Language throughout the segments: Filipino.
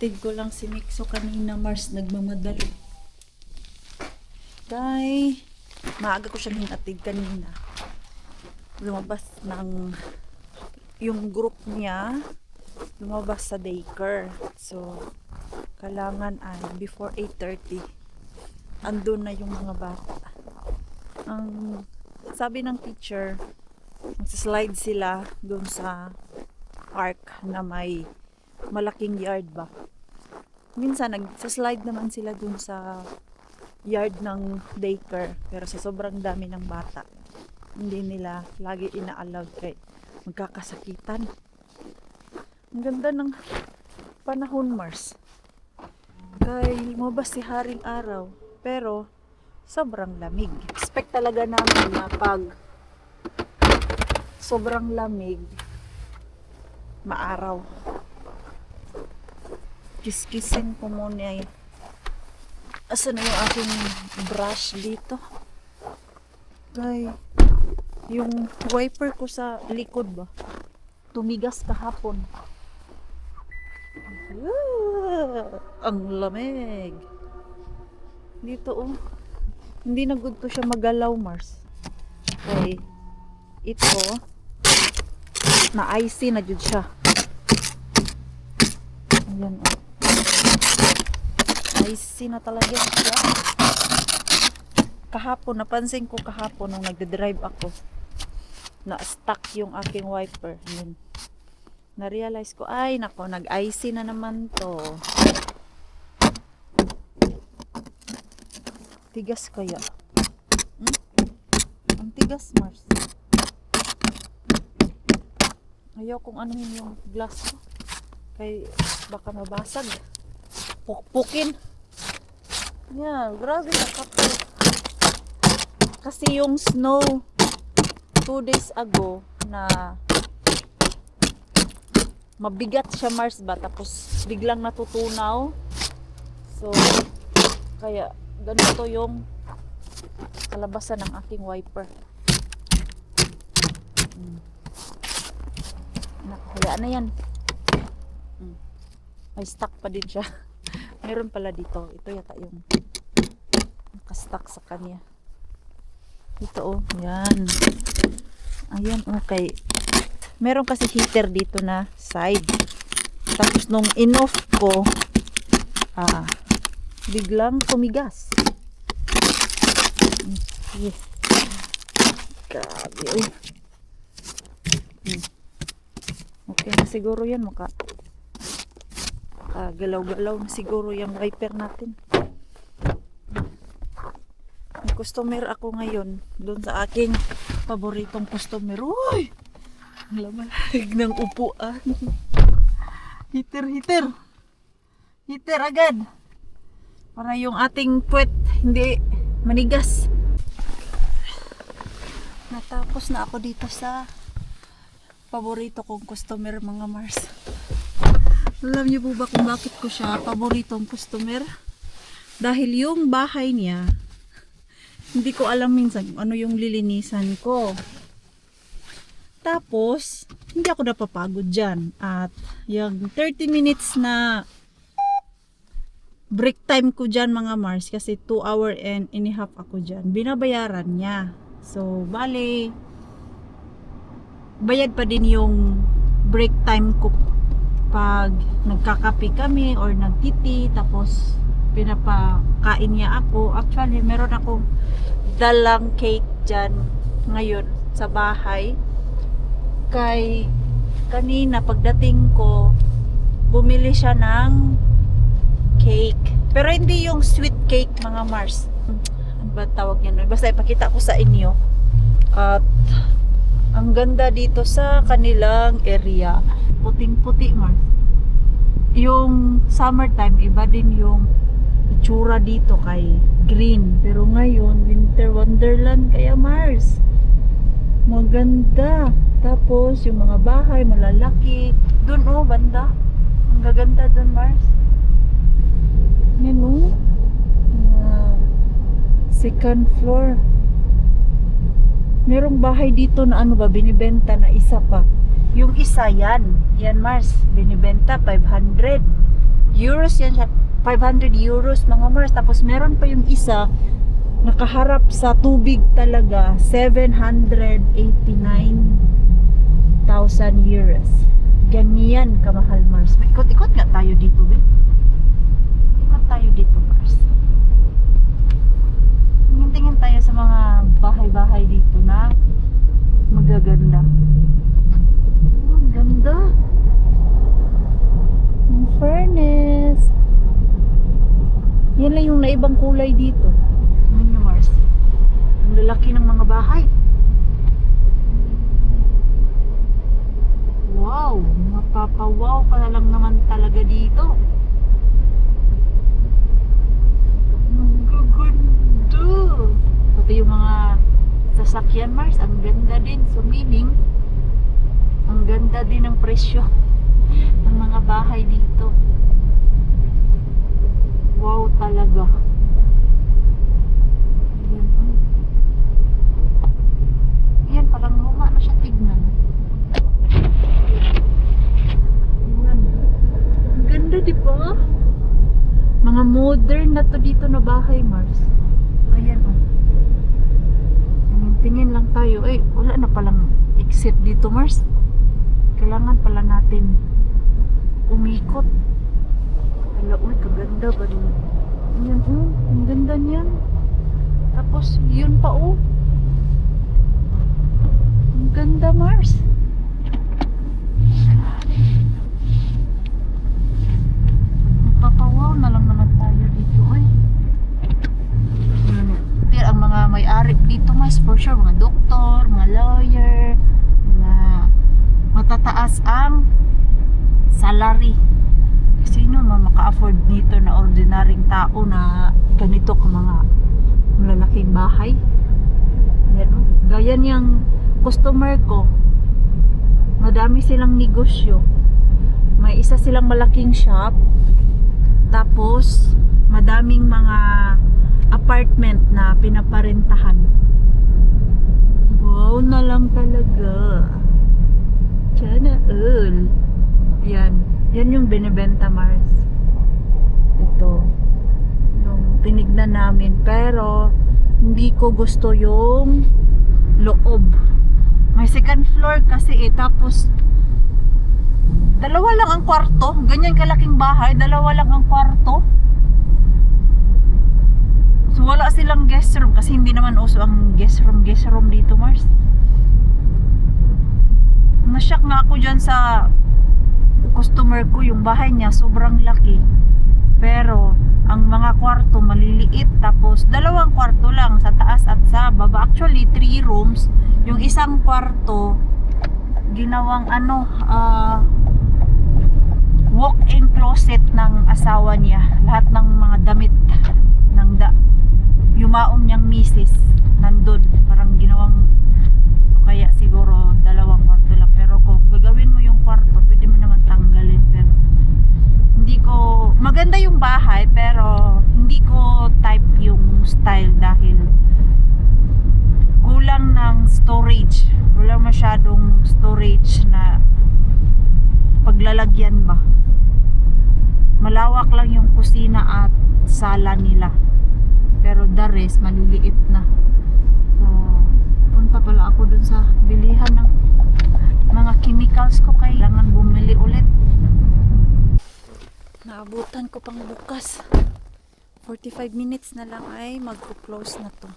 Hinatid ko lang si Mikso kanina, Mars, nagmamadali. Kay, maaga ko siyang hinatid kanina. Lumabas ng, yung group niya, lumabas sa daycare. So, kailangan before 8:30, andun na yung mga bata. Ang sabi ng teacher, magsaslide sila dun sa park na may malaking yard ba. Minsan nagsaslide naman sila dun sa yard ng daycare, pero sa sobrang dami ng bata, hindi nila lagi ina-allowed kay magkakasakitan. Ang ganda ng panahon, Mars. Kay lumabas si Haring Araw, pero sobrang lamig. Expect talaga namin na pag sobrang lamig, maaraw. Kiskisin ko muna eh. Asan na yung aking brush dito? Ay, yung wiper ko sa likod ba? Tumigas kahapon. Ang lamig. Dito oh. Hindi na good to siya magalaw, Mars. Okay. Ito, na-icy na jud siya. Ayan oh. Icy na talaga siya. Kahapon, napansin ko kahapon nung nagde-drive ako, na-stuck yung aking wiper. Ayan. Na-realize ko, ay nako, nag-icy na naman to. Tigas kaya? Ang tigas, Mars. Ayaw kung ano yung glass ko. Kay baka mabasag. Pukpukin. Yan, grabe na kapal. Kasi yung snow 2 days ago na mabigat siya, Mars ba, tapos biglang natutunaw. So kaya ganito yung kalabasan ng aking wiper. Wala na yan. May stuck pa din siya. Meron pala dito. Ito yata yung nakastuck sa kanya. Ito oh. Yan. Ayan. Okay. Meron kasi heater dito na side. Tapos nung in-off ko, biglang tumigas. Yes. Grabe. Okay na siguro yan. Galaw-galaw na siguro yung wiper natin. May customer ako ngayon doon sa aking paboritong customer. Uy! Ang lamalag ng upuan. Heater agad para yung ating puwet hindi manigas. Natapos na ako dito sa paborito kong customer, mga Mars. Alam niyo po ba kung bakit ko siya paboritong customer? Dahil yung bahay niya, hindi ko alam minsan kung ano yung lilinisan ko. Tapos, hindi ako napapagod dyan. At yung 30 minutes na break time ko dyan, mga Mars, kasi 2 hour and a half ako dyan, binabayaran niya. So, bale, bayad pa din yung break time ko pag nagkakape kami or nagtiti, tapos pinapakain niya ako. Actually, meron akong dalang cake dyan ngayon sa bahay. Kay kanina pagdating ko, bumili siya ng cake. Pero hindi yung sweet cake, mga Mars. Ano ba tawag niya? Basta ipakita ko sa inyo. At ang ganda dito sa kanilang area. Puting-puti, Mars. Yung summertime, iba din yung itsura dito kay green. Pero ngayon, winter wonderland kaya, Mars. Maganda. Tapos, yung mga bahay, malalaki. Doon, oh, banda. Ang gaganda doon, Mars. Yan, oh. Second floor. Merong bahay dito na ano ba, binibenta na isa pa. Yung isa yan, Mars, binibenta 500. Euros yan siya. 500 euros mga Mars. Tapos meron pa yung isa nakaharap sa tubig talaga, 789,000 euros. Ganyan kamahal Mars. Ikot-ikot nga tayo dito, be. Ikot tayo dito, Mars. Tingin-tingin tayo sa mga bahay-bahay dito na magaganda. Oh, ang ganda. Yung furnace. Yan lang yung naibang kulay dito. Ano nyo, Mars? Ang lalaki ng mga bahay. Wow! Mapapawaw ka na lang naman talaga dito. Ang gaganda! Pati yung mga sasakyan, Mars, ang ganda din. So meaning, ang ganda din ng presyo ng mga bahay dito. Wow talaga. Yan, parang luma na siya tignan. Yan. Ang ganda, di ba? Mga modern na to dito na bahay, Mars. Ayan, oh. Tingin lang tayo. Ay, wala na palang exit dito, Mars. Kailangan pala natin umikot. Hala, uy, kaganda ba rin? Ayan, oh. Ang ganda niyan. Tapos, yun pa, oh. Ang ganda, Mars. Magpapawaw na lang naman tayo dito, oy. Ang mga may-ari dito, Mars, for sure, mga doktor, mga lawyer, mga matataas ang salary. Sino maka-afford dito na ordinaryong tao na ganito ka mga malalaking bahay? Yan, oh. Gaya niyang customer ko, madami silang negosyo. May isa silang malaking shop, tapos madaming mga apartment na pinaparentahan. Wow na lang talaga. Sana all. Yan yung binibenta, Mars. Ito yung tinignan namin, pero hindi ko gusto yung loob. May second floor kasi tapos dalawa lang ang kwarto. Ganyan kalaking bahay, dalawa lang ang kwarto. So wala silang guest room kasi hindi naman uso ang guest room dito, Mars. Nashock nga ako dyan sa customer ko, yung bahay niya sobrang laki, pero ang mga kwarto maliliit, tapos dalawang kwarto lang sa taas at sa baba. Actually 3 rooms. Yung isang kwarto ginawang walk-in closet ng asawa niya. Lahat ng mga damit ng yumaon niyang misis nandun, parang ginawang, so kaya siguro dalawang kwarto lang. Pero kung gagawin mo yung kwarto, pwede mo naman tanggalin. Pero hindi ko, maganda yung bahay, pero hindi ko type yung style dahil kulang ng storage. Wala masyadong storage na paglalagyan ba. Malawak lang yung kusina at sala nila, pero the rest maliliit na. So punta pala ako dun sa bilihan ng mga chemicals ko, kailangan bumili ulit. Naabutan ko pang bukas. 45 minutes na lang ay magko-close na to.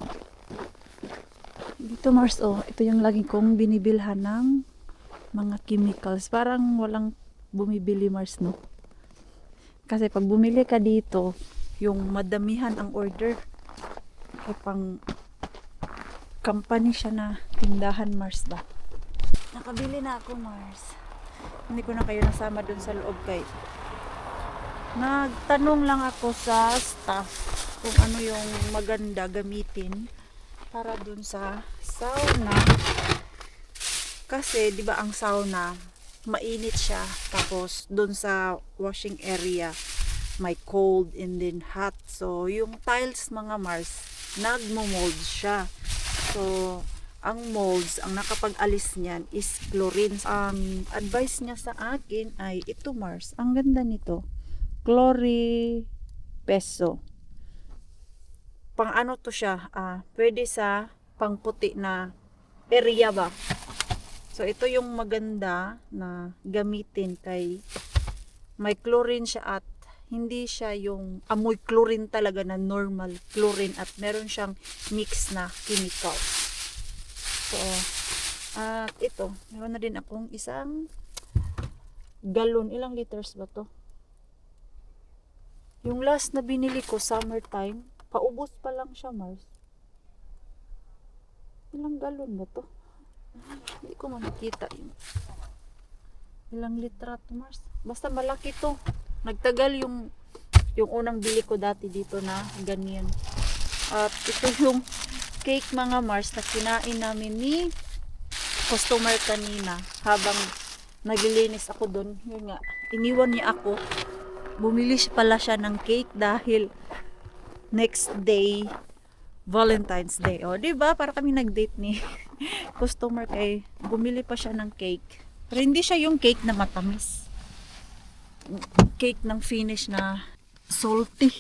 Dito, Mars, oh, ito yung lagi kong binibilhan ng mga chemicals. Parang walang bumibili, Mars, no? Kasi pag bumili ka dito, yung madamihan ang order. Ay pang company siya na tindahan, Mars ba? Nakabili na ako, Mars. Hindi ko na kayo nasama dun sa loob kay nagtanong lang ako sa staff kung ano yung maganda gamitin para dun sa sauna. Kasi 'di ba ang sauna mainit siya, tapos dun sa washing area may cold and then hot. So yung tiles, mga Mars, nagmo-mold siya. So ang molds, ang nakapag-alis niyan is chlorine. Ang advice niya sa akin ay ito, Mars. Ang ganda nito. Clori peso. Pang ano to siya, pwede sa pangputi na area ba. So ito yung maganda na gamitin kay may chlorine siya at hindi siya yung amoy chlorine talaga na normal chlorine at meron siyang mix na chemical. So, at ito, meron na din akong isang galon. Ilang liters ba to? Yung last na binili ko, summertime, paubos pa lang siya, Mars. Ilang galon ba to? Hindi ko makikita yun. Ilang litra to, Mars? Basta malaki to. Nagtagal yung unang bili ko dati dito na ganyan. At ito yung cake mga Mars na kinain namin ni customer kanina habang naglilinis ako doon. Yun nga, iniwan niya ako. Bumili pala siya ng cake dahil next day Valentine's Day. O, diba? Para kami nag-date ni customer kay bumili pa siya ng cake. Pero hindi siya yung cake na matamis. Cake ng finish na salty.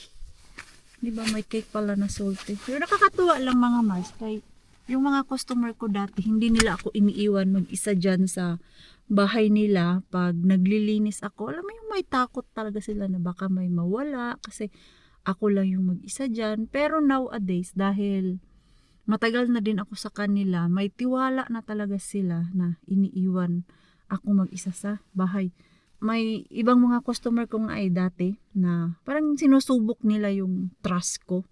Diba may cake pala na salty. Pero nakakatuwa lang mga Mars. Kay yung mga customer ko dati, hindi nila ako iniiwan mag-isa dyan sa bahay nila. Pag naglilinis ako, alam mo yung may takot talaga sila na baka may mawala. Kasi ako lang yung mag-isa dyan. Pero nowadays, dahil matagal na din ako sa kanila, may tiwala na talaga sila na iniiwan ako mag-isa sa bahay. May ibang mga customer ko nga ay dati na parang sinusubok nila yung trust ko.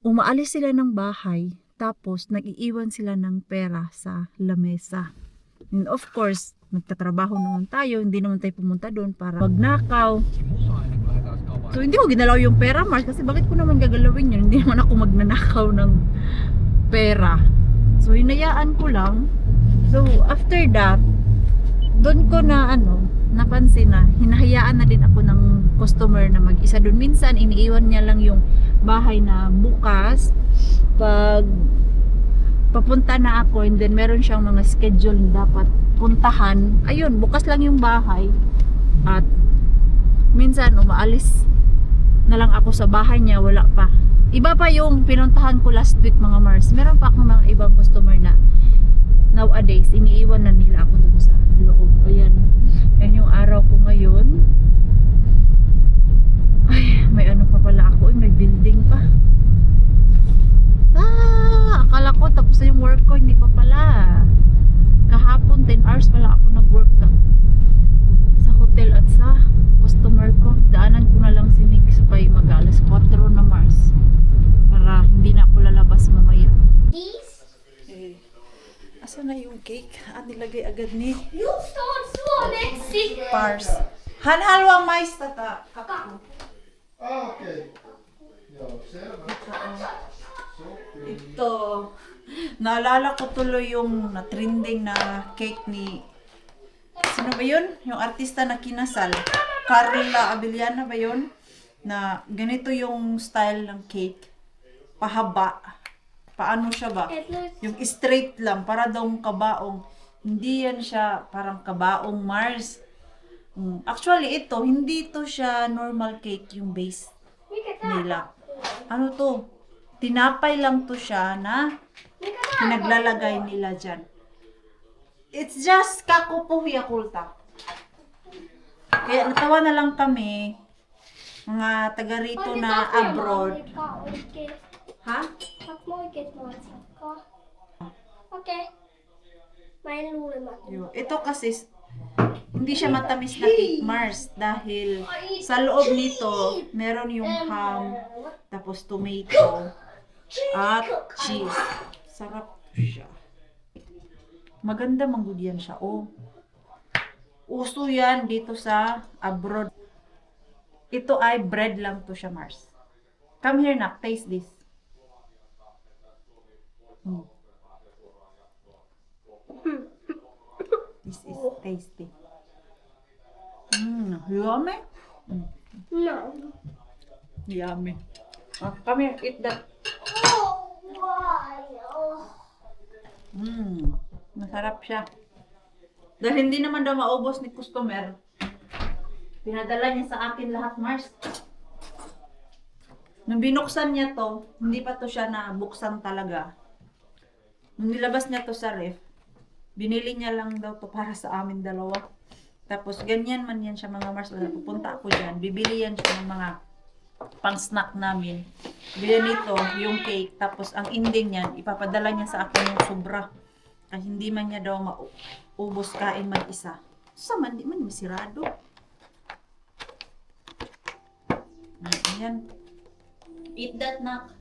Umaalis sila ng bahay, tapos nag-iiwan sila ng pera sa lamesa. And of course, nagtatrabaho naman tayo, hindi naman tayo pumunta doon para magnakaw. So hindi ko ginalaw yung pera, Mars, kasi bakit ko naman gagalawin yun? Hindi naman ako magnanakaw ng pera. So hinayaan ko lang. So after that, doon ko na napansin na hinahayaan na din ako ng customer na mag-isa doon. Minsan iniiwan niya lang yung bahay na bukas pag papunta na ako, and then meron siyang mga schedule na dapat puntahan. Ayun, bukas lang yung bahay. At minsan umaalis na lang ako sa bahay niya, wala pa. Iba pa yung pinuntahan ko last week mga Mars. Meron pa akong mga ibang customer na nowadays iniiwan na nila ako dun sa loob. Ayan. Yan yung araw ko ngayon. Ay, may ano pa pala ako. May building pa. Akala ko tapos na yung work ko. Hindi pa pala. Kahapon 10 hours pala ako nag-work sa hotel at sa customer ko. Daanan ko na lang si Mix pa mag-alas 4 na Mars. Para hindi na ako lalabas mamaya. Asa na yung cake? Nilagay agad ni Pars. Hanhalwa mais tata. Kakao. Okay. Ito. Naalala ko tuloy yung na-trending na cake ni sino ba yun? Yung artista na kinasal. Carla Abellana ba yun? Na ganito yung style ng cake. Pahaba. Paano siya ba? Yung straight lang, para daw kabaong. Hindi yan siya parang kabaong Mars. Actually, ito, hindi to siya normal cake yung base nila. Ano to? Tinapay lang to siya na pinaglalagay nila dyan. It's just kakupuhi kulta. Kaya natawa na lang kami, mga taga rito na abroad. Ha? Okej. May lulemat. Ito kasi hindi siya matamis na cake Mars dahil sa loob nito meron yung ham, tapos tomato at cheese. Sarap siya. Maganda manggod yan siya. Oh. Uso yan dito sa abroad. Ito ay bread lang to siya Mars. Come here nak, taste this. This is tasty. Yummy. No. Yummy. Come here, eat that. Oh, why? Masarap siya. Dahil hindi naman daw maubos ni customer. Pinadala niya sa akin lahat, Mars. Nung binuksan niya to, hindi pa to siya nabuksan talaga. Nung nilabas niya to sa ref, binili niya lang daw to para sa amin dalawa. Tapos ganyan man yan siya mga Mars. Wala, pupunta ako dyan. Bibili yan siya ng mga pang-snack namin. Bili nito yung cake. Tapos ang ending niyan, ipapadala niya sa akin yung sobra. Kasi hindi man niya daw maubos kain mag-isa. Sa man, di man masirado. Ayan. Eat that, nak.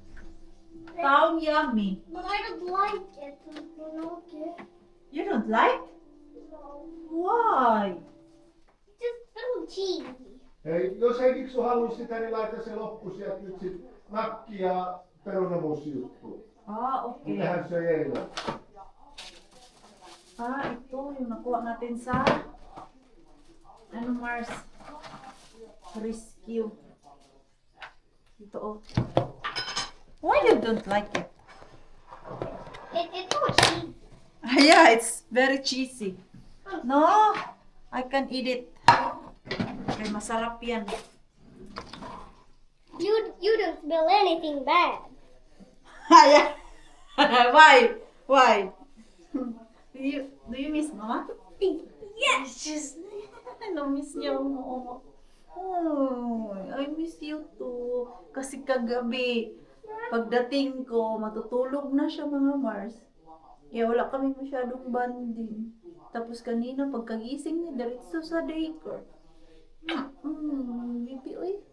Found yummy. But I don't like it. Okay. You don't like? No. Why? Just a little cheesy. Hei, jos ei Viksu halua sitä, niin laita se loppu sieltä nyt sit nakki ja perunamussijuttu. Ah, okay. Mitähän se eilen? Ah, ito yung nakuha natin sa ano, Mars? Rescue. Ito, oh. Why you don't like it? It's so cheesy. Yeah, it's very cheesy. No, I can eat it. Okay, masarap yan. You don't smell anything bad. Yeah. Why? Why? Do you miss Mama? Yes. She's miss niya mo. Oh, I miss you too. Kasi kagabi, pagdating ko, matutulog na siya mga Mars. Kaya wala kami masyadong bonding. Tapos kanina, pagkagising niya, diretso sa daycare. Baby, oy.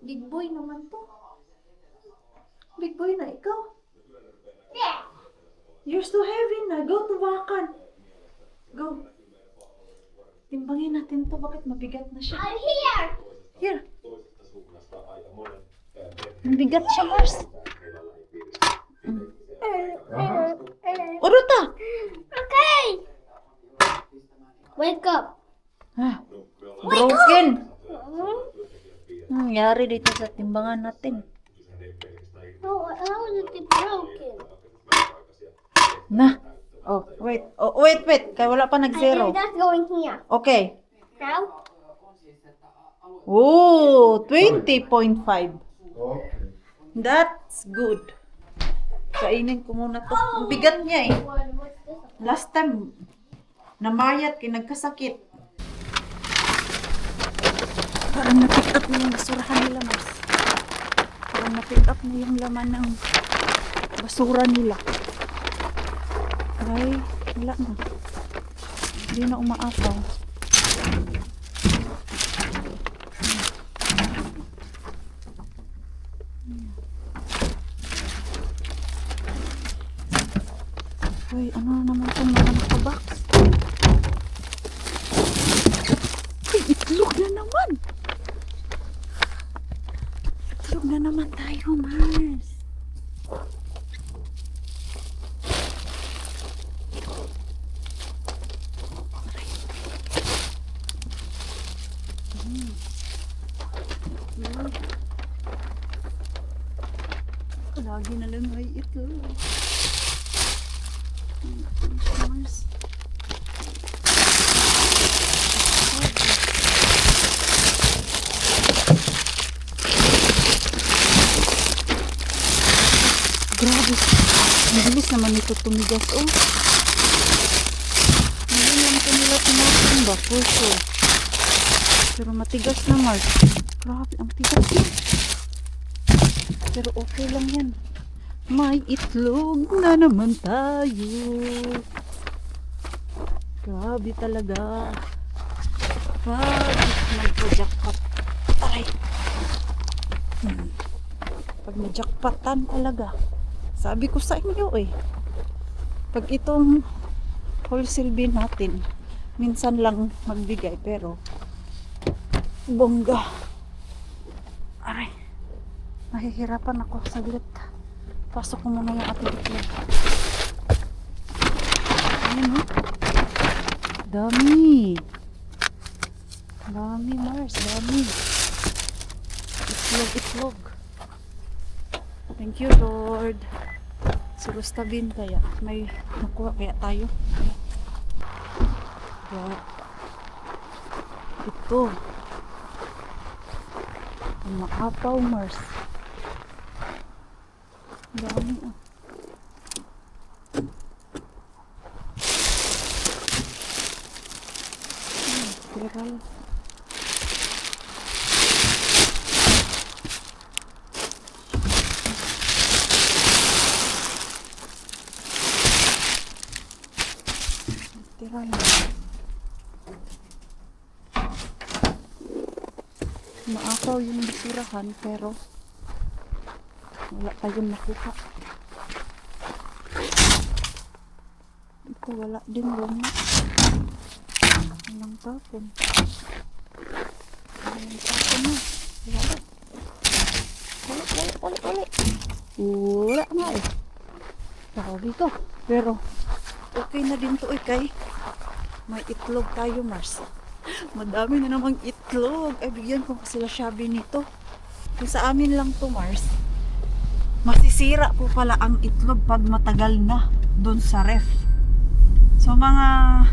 Big boy naman to. Big boy na ikaw. Yeah. You're so heavy na. Go to Bakan. Go. Timbangin natin to. Bakit mabigat na siya? I'm here. Here. Mabigat siya, Mars. Uruta! Okay. Wake up. Ah, broken. Hmm? Nangyari dito sa timbangan natin. How is it broken? Na. Oh, wait. Oh, wait. Kaya wala pa nag-zero. That's going here. Okay. Now? Oh, 20.5. Okay. That's good. Kainin ko muna to. Ang bigat niya eh. What's this? Last time, namayat kay nagkasakit. Parang na-pick up na yung basurahan nila, Mas. Parang na-pick up na yung laman ng basura nila. Ay, wala na. Hindi na umaapaw. Uy, ano na naman itong mga nakabox? Uy, itlog na naman! Itlog na naman tayo, Mars. Lagi na lang may itlog. Mars. Grabe. Mabilis naman ito tumigas. Oh. Ngayon lang ito nila tinasin ba? For sure. Pero matigas na, Mars. Grabe, ang tigas yan. Pero okay lang yan. May itlog na naman tayo. Grabe talaga. Pag nagpa-jackpot. Aray. Pag na-jackpotan talaga. Sabi ko sa inyo eh. Pag itong wholesale bin natin, minsan lang magbigay pero bongga. Aray. Nahihirapan ako. Saglit. Pasok ko muna yung ating itlog. Ayan o. Dami. Dami, Mars. Dami. Itlog. Thank you, Lord. Siguro bin kaya. May nakuha kaya tayo. Kaya. Ito. Maapaw, Mars. Dami ah. Viral. Viral. Maapaw yung basurahan pero wala tayong makuha. Ito wala din luma. Walang tapon. Walang tapon na. Wala. Uli. Wala nga eh. Saka dito. Pero okay na din to eh kay may itlog tayo, Mars. Madami na namang itlog. Ay, bigyan ko sila Shabby nito. Kung sa amin lang to, Mars, masisira po pala ang itlog pag matagal na doon sa ref. So, mga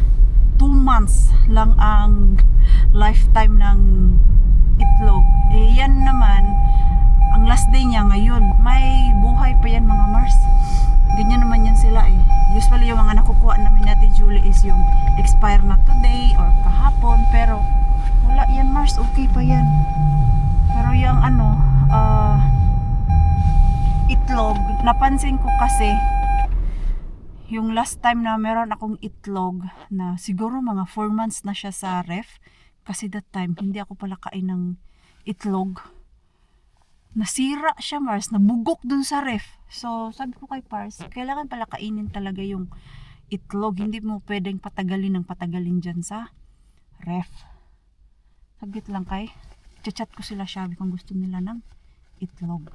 2 months lang ang lifetime ng itlog. Eh, yan naman, ang last day niya ngayon. May buhay pa yan, mga Mars. Ganyan naman yan sila eh. Usually, yung mga nakukuha namin natin, Julie, is yung expire na today or kahapon. Pero, wala yan, Mars. Okay pa yan. Pero yung itlog, napansin ko kasi, yung last time na meron akong itlog na siguro mga 4 months na siya sa ref. Kasi that time, hindi ako pala kain ng itlog. Nasira siya, Mars. Nabugok dun sa ref. So, sabi ko kay Pars, kailangan pala kainin talaga yung itlog. Hindi mo pwedeng patagalin ng patagalin dyan sa ref. Saglit lang kay. Chat ko sila, sabi kung gusto nila ng itlog.